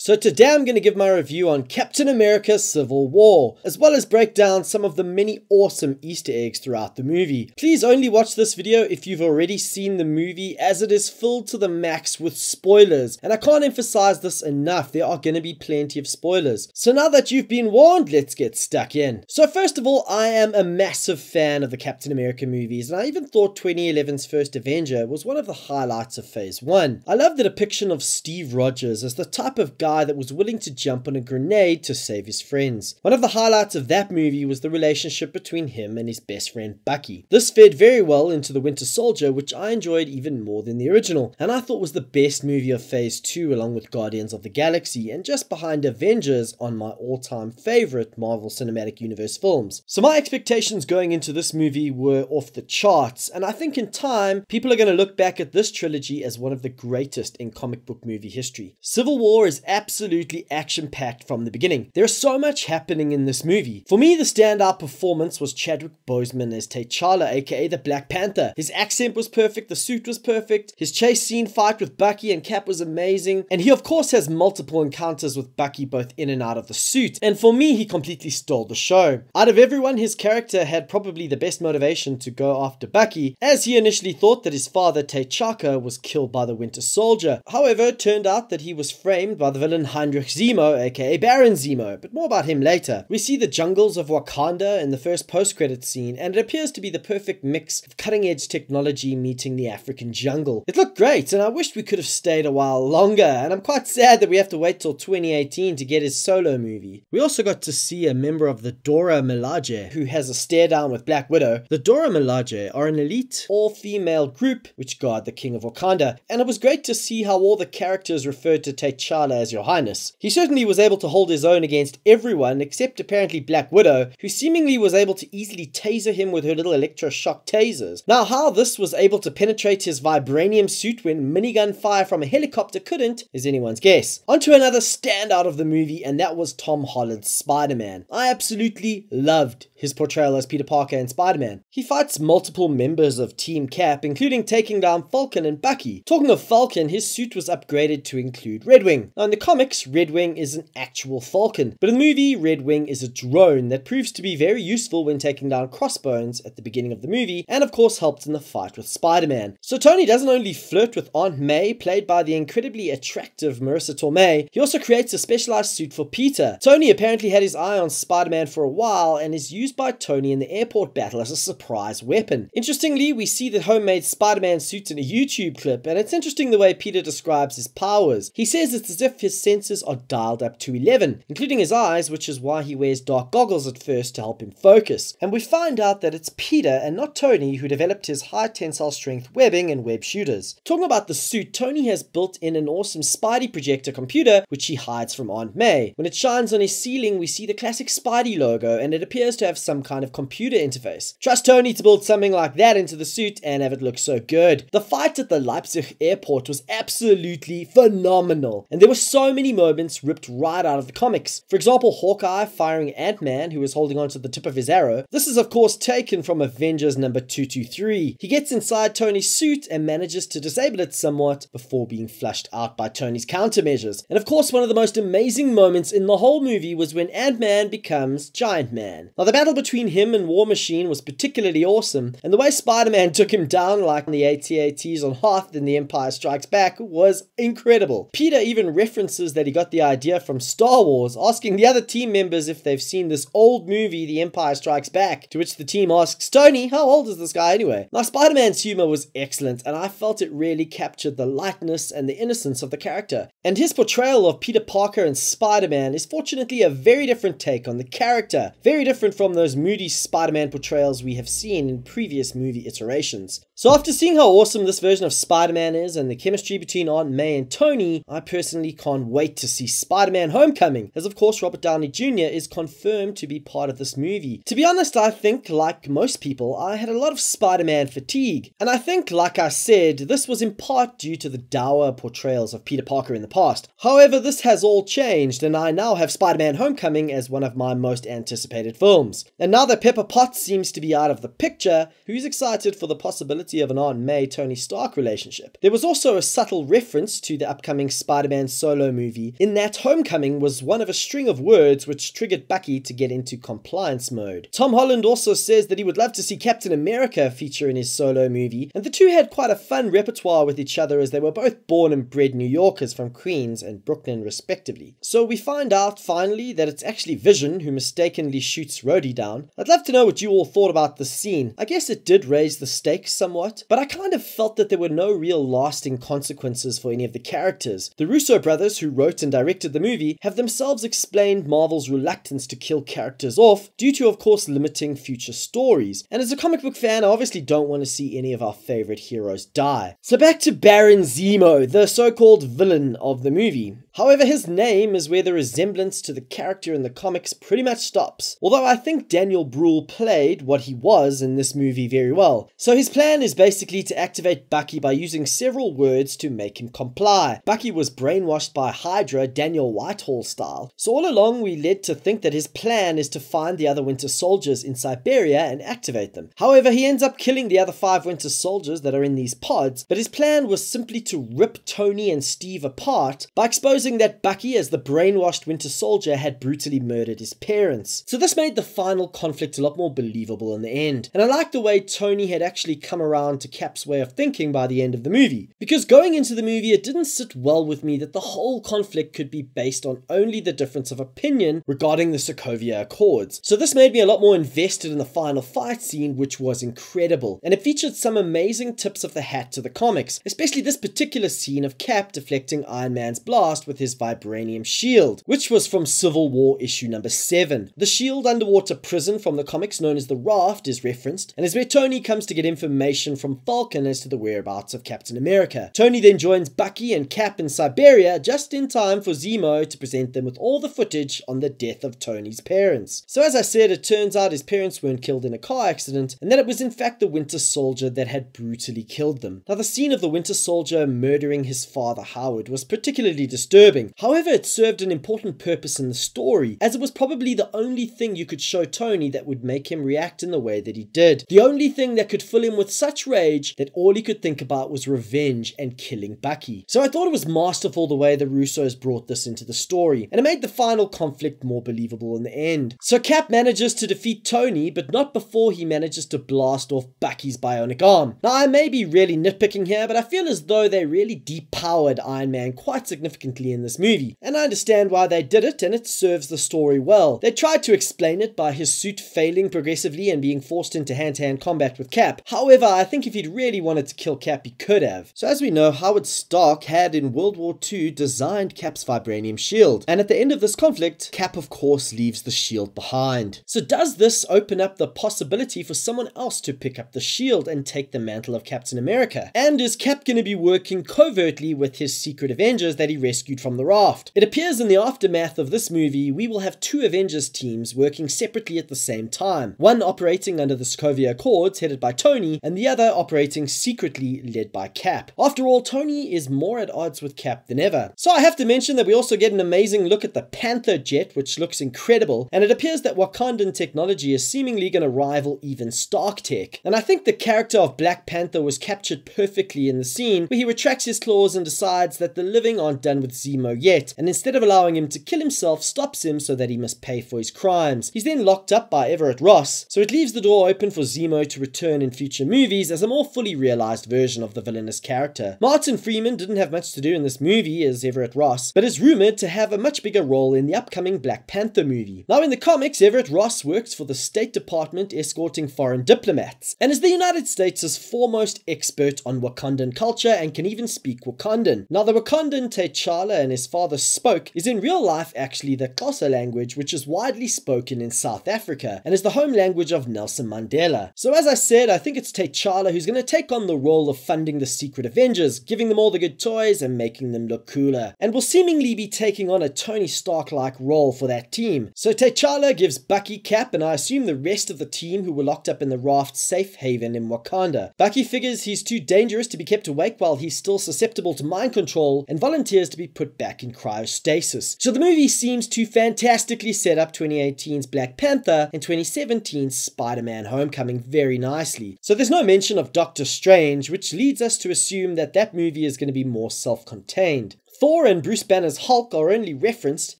So today I'm going to give my review on Captain America Civil War, as well as break down some of the many awesome Easter eggs throughout the movie. Please only watch this video if you've already seen the movie, as it is filled to the max with spoilers, and I can't emphasize this enough, there are going to be plenty of spoilers. So now that you've been warned, let's get stuck in. So first of all, I am a massive fan of the Captain America movies, and I even thought 2011's First Avenger was one of the highlights of Phase 1. I love the depiction of Steve Rogers as the type of guy that was willing to jump on a grenade to save his friends. One of the highlights of that movie was the relationship between him and his best friend Bucky. This fed very well into The Winter Soldier, which I enjoyed even more than the original, and I thought was the best movie of Phase 2 along with Guardians of the Galaxy, and just behind Avengers on my all-time favorite Marvel Cinematic Universe films. So my expectations going into this movie were off the charts, and I think in time people are going to look back at this trilogy as one of the greatest in comic book movie history. Civil War is absolutely action-packed from the beginning. There's so much happening in this movie. For me, the standout performance was Chadwick Boseman as T'Challa, aka the Black Panther. His accent was perfect, the suit was perfect, his chase scene fight with Bucky and Cap was amazing, and he of course has multiple encounters with Bucky both in and out of the suit, and for me he completely stole the show. Out of everyone, his character had probably the best motivation to go after Bucky, as he initially thought that his father T'Chaka was killed by the Winter Soldier. However, it turned out that he was framed by the villain Heinrich Zemo, aka Baron Zemo, but more about him later. We see the jungles of Wakanda in the first post-credit scene, and it appears to be the perfect mix of cutting-edge technology meeting the African jungle. It looked great, and I wished we could have stayed a while longer, and I'm quite sad that we have to wait till 2018 to get his solo movie. We also got to see a member of the Dora Milaje, who has a stare down with Black Widow. The Dora Milaje are an elite, all-female group which guard the King of Wakanda, and it was great to see how all the characters referred to T'Challa as Your Highness. He certainly was able to hold his own against everyone except apparently Black Widow, who seemingly was able to easily taser him with her little electroshock tasers. Now, how this was able to penetrate his vibranium suit when minigun fire from a helicopter couldn't is anyone's guess. On to another standout of the movie, and that was Tom Holland's Spider-Man. I absolutely loved his portrayal as Peter Parker in Spider-Man. He fights multiple members of Team Cap, including taking down Falcon and Bucky. Talking of Falcon, his suit was upgraded to include Redwing. Now in the comics, Redwing is an actual Falcon, but in the movie, Redwing is a drone that proves to be very useful when taking down Crossbones at the beginning of the movie, and of course helped in the fight with Spider-Man. So Tony doesn't only flirt with Aunt May, played by the incredibly attractive Marissa Tomei, he also creates a specialized suit for Peter. Tony apparently had his eye on Spider-Man for a while, and is used by Tony in the airport battle as a surprise weapon. Interestingly, we see the homemade Spider-Man suit in a YouTube clip, and it's interesting the way Peter describes his powers. He says it's as if his senses are dialed up to 11, including his eyes, which is why he wears dark goggles at first to help him focus. And we find out that it's Peter and not Tony who developed his high tensile strength webbing and web shooters. Talking about the suit, Tony has built in an awesome Spidey projector computer, which he hides from Aunt May. When it shines on his ceiling, we see the classic Spidey logo, and it appears to have some kind of computer interface. Trust Tony to build something like that into the suit and have it look so good. The fight at the Leipzig airport was absolutely phenomenal, and there were so many moments ripped right out of the comics. For example, Hawkeye firing Ant-Man, who was holding onto the tip of his arrow. This is of course taken from Avengers number 223. He gets inside Tony's suit and manages to disable it somewhat before being flushed out by Tony's countermeasures. And of course, one of the most amazing moments in the whole movie was when Ant-Man becomes Giant Man. Now the battle between him and War Machine was particularly awesome, and the way Spider-Man took him down like the AT-ATs on Hoth in The Empire Strikes Back was incredible. Peter even references that he got the idea from Star Wars, asking the other team members if they've seen this old movie, The Empire Strikes Back, to which the team asks, Tony, how old is this guy anyway? Now Spider-Man's humor was excellent, and I felt it really captured the lightness and the innocence of the character. And his portrayal of Peter Parker and Spider-Man is fortunately a very different take on the character, very different from those moody Spider-Man portrayals we have seen in previous movie iterations. So after seeing how awesome this version of Spider-Man is and the chemistry between Aunt May and Tony, I personally can't wait to see Spider-Man Homecoming, as of course Robert Downey Jr. is confirmed to be part of this movie. To be honest, I think, like most people, I had a lot of Spider-Man fatigue, and I think, like I said, this was in part due to the dour portrayals of Peter Parker in the past. However, this has all changed, and I now have Spider-Man Homecoming as one of my most anticipated films. And now that Pepper Potts seems to be out of the picture, who's excited for the possibility of an Aunt May Tony Stark relationship? There was also a subtle reference to the upcoming Spider-Man solo Solo movie, in that Homecoming was one of a string of words which triggered Bucky to get into compliance mode. Tom Holland also says that he would love to see Captain America feature in his Solo movie, and the two had quite a fun repertoire with each other as they were both born and bred New Yorkers from Queens and Brooklyn respectively. So we find out finally that it's actually Vision who mistakenly shoots Rhodey down. I'd love to know what you all thought about this scene. I guess it did raise the stakes somewhat, but I kind of felt that there were no real lasting consequences for any of the characters. The Russo brothers, who wrote and directed the movie, have themselves explained Marvel's reluctance to kill characters off due to, of course, limiting future stories. And as a comic book fan, I obviously don't want to see any of our favorite heroes die. So back to Baron Zemo, the so-called villain of the movie. However, his name is where the resemblance to the character in the comics pretty much stops. Although I think Daniel Bruhl played what he was in this movie very well. So his plan is basically to activate Bucky by using several words to make him comply. Bucky was brainwashed by Hydra, Daniel Whitehall style. So all along we led to think that his plan is to find the other Winter Soldiers in Siberia and activate them. However, he ends up killing the other 5 Winter Soldiers that are in these pods, but his plan was simply to rip Tony and Steve apart by exposing that Bucky, as the brainwashed Winter Soldier, had brutally murdered his parents. So this made the final conflict a lot more believable in the end. And I like the way Tony had actually come around to Cap's way of thinking by the end of the movie. Because going into the movie, it didn't sit well with me that the whole conflict could be based on only the difference of opinion regarding the Sokovia Accords. So this made me a lot more invested in the final fight scene, which was incredible. And it featured some amazing tips of the hat to the comics, especially this particular scene of Cap deflecting Iron Man's blast with his vibranium shield, which was from Civil War issue number 7. The shield underwater prison from the comics known as the Raft is referenced, and is where Tony comes to get information from Falcon as to the whereabouts of Captain America. Tony then joins Bucky and Cap in Siberia just in time for Zemo to present them with all the footage on the death of Tony's parents. So as I said, it turns out his parents weren't killed in a car accident, and that it was in fact the Winter Soldier that had brutally killed them. Now the scene of the Winter Soldier murdering his father Howard was particularly disturbing. However, it served an important purpose in the story, as it was probably the only thing you could show Tony that would make him react in the way that he did. The only thing that could fill him with such rage that all he could think about was revenge and killing Bucky. So I thought it was masterful the way the Russos brought this into the story, and it made the final conflict more believable in the end. So Cap manages to defeat Tony, but not before he manages to blast off Bucky's bionic arm. Now I may be really nitpicking here, but I feel as though they really depowered Iron Man quite significantly in this movie, and I understand why they did it, and it serves the story well. They tried to explain it by his suit failing progressively and being forced into hand-to-hand combat with Cap. However, I think if he'd really wanted to kill Cap, he could have. So as we know, Howard Stark had in World War II designed Cap's vibranium shield, and at the end of this conflict, Cap of course leaves the shield behind. So does this open up the possibility for someone else to pick up the shield and take the mantle of Captain America? And is Cap going to be working covertly with his secret Avengers that he rescued from the Raft? It appears in the aftermath of this movie, we will have 2 Avengers teams working separately at the same time. One operating under the Sokovia Accords headed by Tony, and the other operating secretly led by Cap. After all, Tony is more at odds with Cap than ever. So I have to mention that we also get an amazing look at the Panther jet, which looks incredible, and it appears that Wakandan technology is seemingly going to rival even Stark tech. And I think the character of Black Panther was captured perfectly in the scene where he retracts his claws and decides that the living aren't done with Zemo yet, and instead of allowing him to kill himself, stops him so that he must pay for his crimes. He's then locked up by Everett Ross, so it leaves the door open for Zemo to return in future movies as a more fully realized version of the villainous character. Martin Freeman didn't have much to do in this movie as Everett Ross, but is rumored to have a much bigger role in the upcoming Black Panther movie. Now in the comics, Everett Ross works for the State Department escorting foreign diplomats, and is the United States' foremost expert on Wakandan culture and can even speak Wakandan. Now the Wakandan T'Challa and his father spoke is in real life actually the Xhosa language, which is widely spoken in South Africa and is the home language of Nelson Mandela. So as I said, I think it's T'Challa who's going to take on the role of funding the Secret Avengers, giving them all the good toys and making them look cooler, and will seemingly be taking on a Tony Stark-like role for that team. So T'Challa gives Bucky, Cap, and I assume the rest of the team who were locked up in the Raft safe haven in Wakanda. Bucky figures he's too dangerous to be kept awake while he's still susceptible to mind control, and volunteers to be put back in cryostasis. So the movie seems to fantastically set up 2018's Black Panther and 2017's Spider-Man Homecoming very nicely. So there's no mention of Doctor Strange, which leads us to assume that that movie is going to be more self-contained. Thor and Bruce Banner's Hulk are only referenced,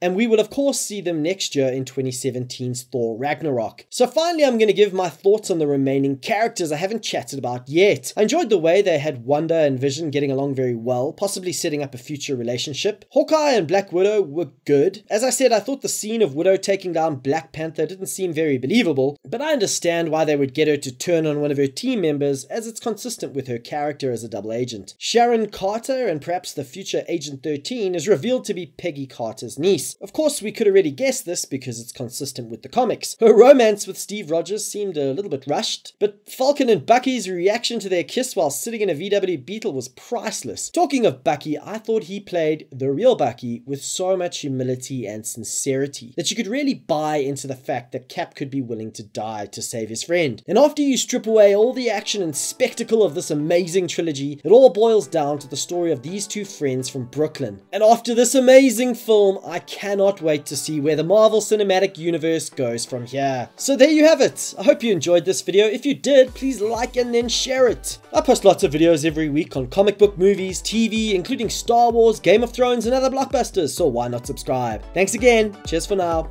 and we will of course see them next year in 2017's Thor Ragnarok. So finally I'm going to give my thoughts on the remaining characters I haven't chatted about yet. I enjoyed the way they had Wanda and Vision getting along very well, possibly setting up a future relationship. Hawkeye and Black Widow were good. As I said, I thought the scene of Widow taking down Black Panther didn't seem very believable, but I understand why they would get her to turn on one of her team members, as it's consistent with her character as a double agent. Sharon Carter, and perhaps the future Agent 13, is revealed to be Peggy Carter's niece. Of course, we could already guess this because it's consistent with the comics. Her romance with Steve Rogers seemed a little bit rushed, but Falcon and Bucky's reaction to their kiss while sitting in a VW Beetle was priceless. Talking of Bucky, I thought he played the real Bucky with so much humility and sincerity that you could really buy into the fact that Cap could be willing to die to save his friend. And after you strip away all the action and spectacle of this amazing trilogy, it all boils down to the story of these two friends from Brooklyn. And after this amazing film, I cannot wait to see where the Marvel Cinematic Universe goes from here. So there you have it. I hope you enjoyed this video. If you did, please like and then share it. I post lots of videos every week on comic book, movies, TV, including Star Wars, Game of Thrones, and other blockbusters, so why not subscribe? Thanks again. Cheers for now.